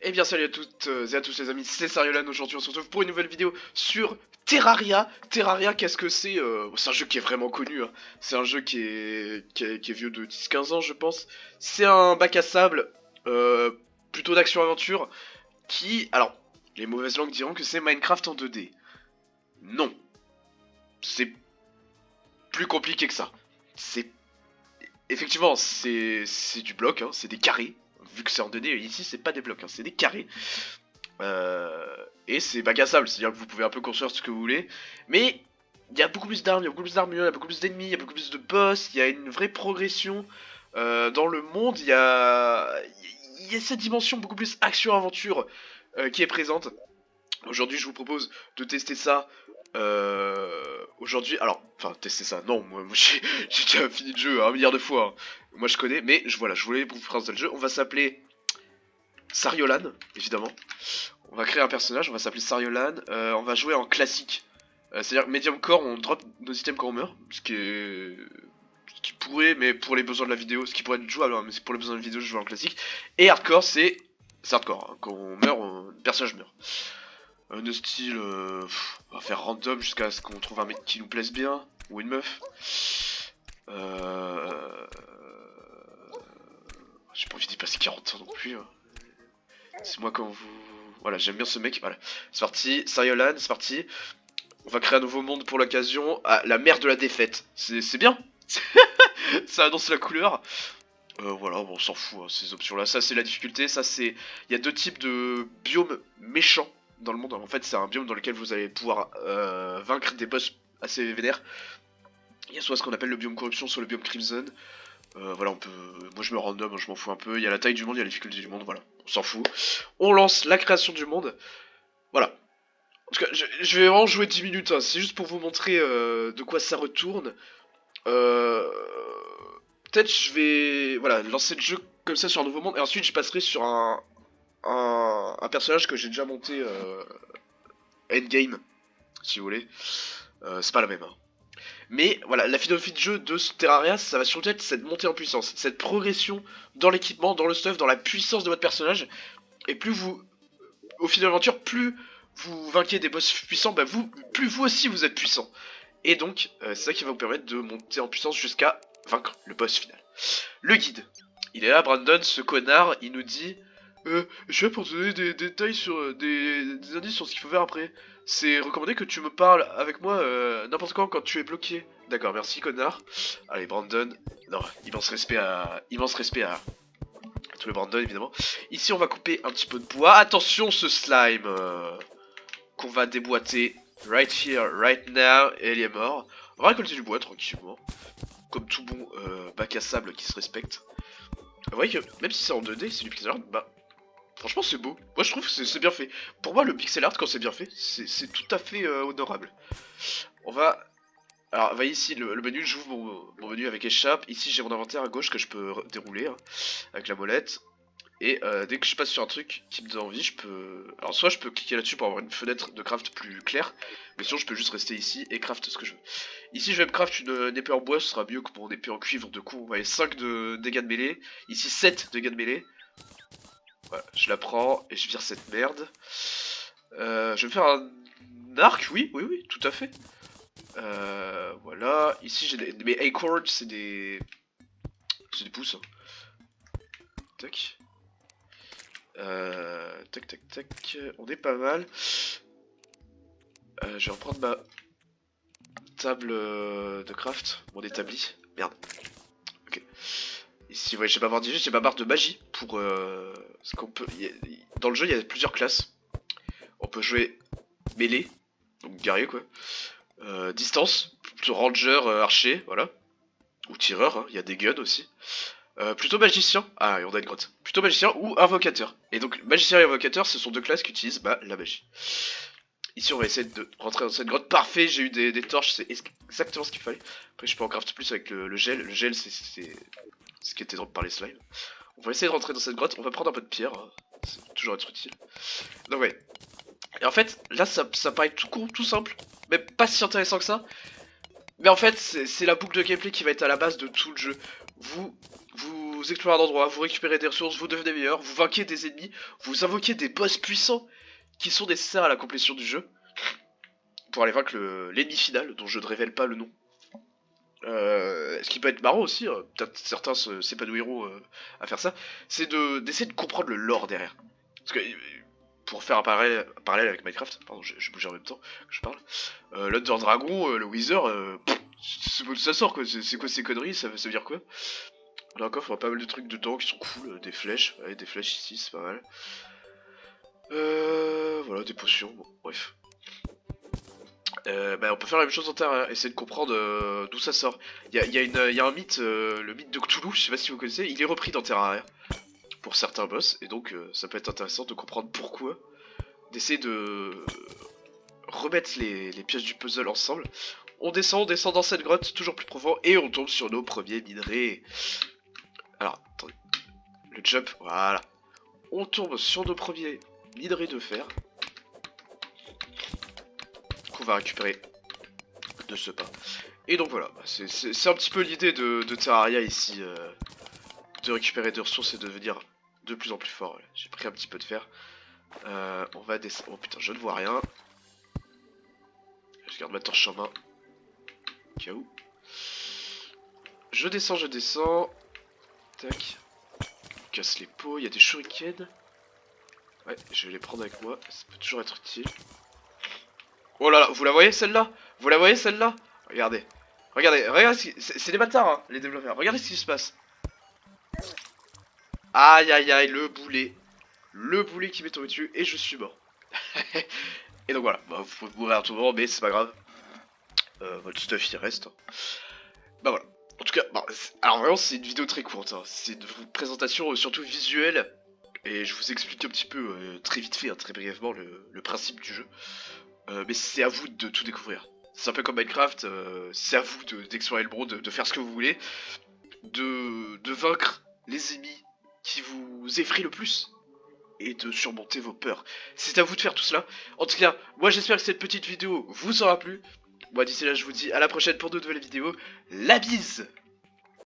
Eh bien salut à toutes et à tous les amis, c'est Sariolan. Aujourd'hui on se retrouve pour une nouvelle vidéo sur Terraria. Terraria, qu'est-ce que c'est C'est un jeu qui est vraiment connu, hein. C'est un jeu qui est vieux de 10-15 ans je pense. C'est un bac à sable, plutôt d'action-aventure, qui... Alors, les mauvaises langues diront que c'est Minecraft en 2D. Non, c'est plus compliqué que ça. C'est... Effectivement, c'est du bloc, hein, c'est des carrés. Vu que c'est en 2D, ici c'est pas des blocs, hein, c'est des carrés. Et c'est bac à sable, c'est-à-dire que vous pouvez un peu construire ce que vous voulez. Mais il y a beaucoup plus d'armes, il y a beaucoup plus d'armures, il y a beaucoup plus d'ennemis, il y a beaucoup plus de boss, il y a une vraie progression dans le monde, il y a cette dimension beaucoup plus action-aventure qui est présente. Aujourd'hui, je vous propose de tester ça. Aujourd'hui, alors, enfin, tester ça, non, moi j'ai déjà fini le jeu un milliard de fois, hein. Moi je connais, mais voilà, je voulais vous présenter le jeu. On va s'appeler Sariolan, évidemment. On va créer un personnage, on va s'appeler Sariolan. On va jouer en classique. C'est-à-dire medium core, on drop nos items quand on meurt. Ce qui pourrait, mais pour les besoins de la vidéo, ce qui pourrait être jouable, hein, mais c'est pour les besoins de la vidéo, je joue en classique. Et hardcore, c'est hardcore, hein. Quand on meurt, le personnage meurt. De style, on va faire random jusqu'à ce qu'on trouve un mec qui nous plaise bien, ou une meuf. J'ai pas envie d'y passer 40 ans non plus, hein. C'est moi quand vous... Voilà, j'aime bien ce mec, voilà. C'est parti, Sariolan, c'est parti. On va créer un nouveau monde pour l'occasion. Ah, la mer de la défaite. C'est bien. Ça annonce la couleur. Voilà, bon, on s'en fout, hein, ces options-là. Ça, c'est la difficulté. Ça, c'est... Il y a deux types de biomes méchants dans le monde. En fait, c'est un biome dans lequel vous allez pouvoir vaincre des boss assez vénères. Il y a soit ce qu'on appelle le biome corruption, soit le biome crimson. Voilà, on peut... Moi, je me random, hein, je m'en fous un peu. Il y a la taille du monde, il y a la difficulté du monde, voilà. On s'en fout. On lance la création du monde. Voilà. En tout cas, je vais vraiment jouer 10 minutes, hein. C'est juste pour vous montrer de quoi ça retourne. Euh... Peut-être je vais voilà, lancer le jeu comme ça sur un nouveau monde, et ensuite je passerai sur un personnage que j'ai déjà monté endgame, si vous voulez. C'est pas la même, hein. Mais voilà, la philosophie de jeu de ce Terraria, ça va surtout être cette montée en puissance, cette progression dans l'équipement, dans le stuff, dans la puissance de votre personnage. Et plus vous, au fil de l'aventure, plus vous vainquez des boss puissants, bah plus vous aussi vous êtes puissant. Et donc, c'est ça qui va vous permettre de monter en puissance jusqu'à vaincre le boss final. Le guide. Il est là, Brandon, ce connard, il nous dit... je vais pour te donner des détails sur... des indices sur ce qu'il faut faire après. C'est recommandé que tu me parles avec moi n'importe quand tu es bloqué. D'accord, merci connard. Allez, Brandon... Non, immense respect à tous les Brandon, évidemment. Ici, on va couper un petit peu de bois. Attention, ce slime qu'on va déboîter right here, right now, et il est mort. On va récolter du bois tranquillement, comme tout bon bac à sable qui se respecte. Vous voyez que même si c'est en 2D, c'est du pixel art, bah franchement c'est beau. Moi je trouve que c'est bien fait. Pour moi le pixel art quand c'est bien fait, c'est tout à fait honorable. On va... Alors vous voyez ici le menu, j'ouvre mon menu avec échappe. Ici j'ai mon inventaire à gauche que je peux dérouler, hein, avec la molette. Et dès que je passe sur un truc qui me donne envie, je peux... Alors soit je peux cliquer là-dessus pour avoir une fenêtre de craft plus claire, mais sinon je peux juste rester ici et craft ce que je veux. Ici je vais me craft une épée en bois, ce sera mieux que mon épée en cuivre. De coup on va aller 5 de dégâts de mêlée, ici 7 dégâts de mêlée. Voilà, je la prends et je vire cette merde. Je vais me faire un arc, oui, tout à fait. Voilà, ici j'ai mes acorns, c'est des... C'est des pouces, hein. Tac. Tac, on est pas mal. Je vais reprendre ma table de craft, mon établi. Merde. Ok. Ici, ouais, j'ai ma barre de j'ai ma barre de magie pour ce qu'on peut. Dans le jeu, il y a plusieurs classes. On peut jouer mêlée, donc guerrier quoi. Distance, plutôt ranger, archer, voilà. Ou tireur, hein, il y a des guns aussi. Plutôt magicien, ah et on a une grotte. Plutôt magicien ou invocateur. Et donc magicien et invocateur, ce sont deux classes qui utilisent la magie. Ici on va essayer de rentrer dans cette grotte. Parfait, j'ai eu des torches, c'est exactement ce qu'il fallait. Après je peux en craft plus avec le gel. Le gel c'est ce qui était drop par les slimes. On va essayer de rentrer dans cette grotte, on va prendre un peu de pierre, hein. C'est toujours être utile. Donc ouais. Et en fait, là ça paraît tout con, tout simple, mais pas si intéressant que ça. Mais en fait, c'est la boucle de gameplay qui va être à la base de tout le jeu. Vous vous explorez un endroit, vous récupérez des ressources, vous devenez meilleur, vous vainquez des ennemis, vous invoquez des boss puissants qui sont nécessaires à la complétion du jeu pour aller vaincre l'ennemi final, dont je ne révèle pas le nom. Ce qui peut être marrant aussi, peut-être certains s'épanouiront à faire ça, c'est d'essayer de comprendre le lore derrière. Parce que, pour faire un parallèle avec Minecraft, pardon, je bouge en même temps que je parle, l'Under Dragon, le Wither, c'est bon, ça sort quoi, c'est quoi ces conneries, ça veut dire quoi? On a encore pas mal de trucs dedans qui sont cool, des flèches, ouais, des flèches ici, c'est pas mal. Voilà, des potions, bon, bref. On peut faire la même chose en terre, hein, essayer de comprendre d'où ça sort. Il y a un mythe, le mythe de Cthulhu, je sais pas si vous connaissez, il est repris dans Terraria pour certains boss, et donc ça peut être intéressant de comprendre pourquoi, d'essayer de remettre les pièces du puzzle ensemble. On descend dans cette grotte, toujours plus profond, et on tombe sur nos premiers minerais. Alors, attendez, le jump, voilà. On tombe sur nos premiers minerais de fer, qu'on va récupérer de ce pas. Et donc voilà, c'est un petit peu l'idée de Terraria ici, de récupérer des ressources et de devenir de plus en plus fort. J'ai pris un petit peu de fer. On va descendre. Oh putain, je ne vois rien. Je garde ma torche en main. Au cas où. Je descends. Tac. On casse les pots, il y a des shurikens. Ouais, je vais les prendre avec moi, ça peut toujours être utile. Oh là là, vous la voyez celle-là? Vous la voyez celle-là? Regardez. Regardez, c'est des bâtards hein, les développeurs. Regardez ce qui se passe. Aïe aïe aïe, le boulet. Le boulet qui m'est tombé dessus et je suis mort. Et donc voilà, bah, vous pouvez mourir à tout moment, mais c'est pas grave. Votre stuff il reste. Bah voilà. En tout cas, bah, alors vraiment c'est une vidéo très courte. Hein. C'est une présentation surtout visuelle. Et je vous explique un petit peu, très vite fait, hein, très brièvement, le principe du jeu. Mais c'est à vous de tout découvrir. C'est un peu comme Minecraft, c'est à vous d'explorer le monde, de faire ce que vous voulez, de vaincre les ennemis qui vous effraient le plus, et de surmonter vos peurs. C'est à vous de faire tout cela. En tout cas, moi j'espère que cette petite vidéo vous aura plu. Moi d'ici là je vous dis à la prochaine pour de nouvelles vidéos. La bise!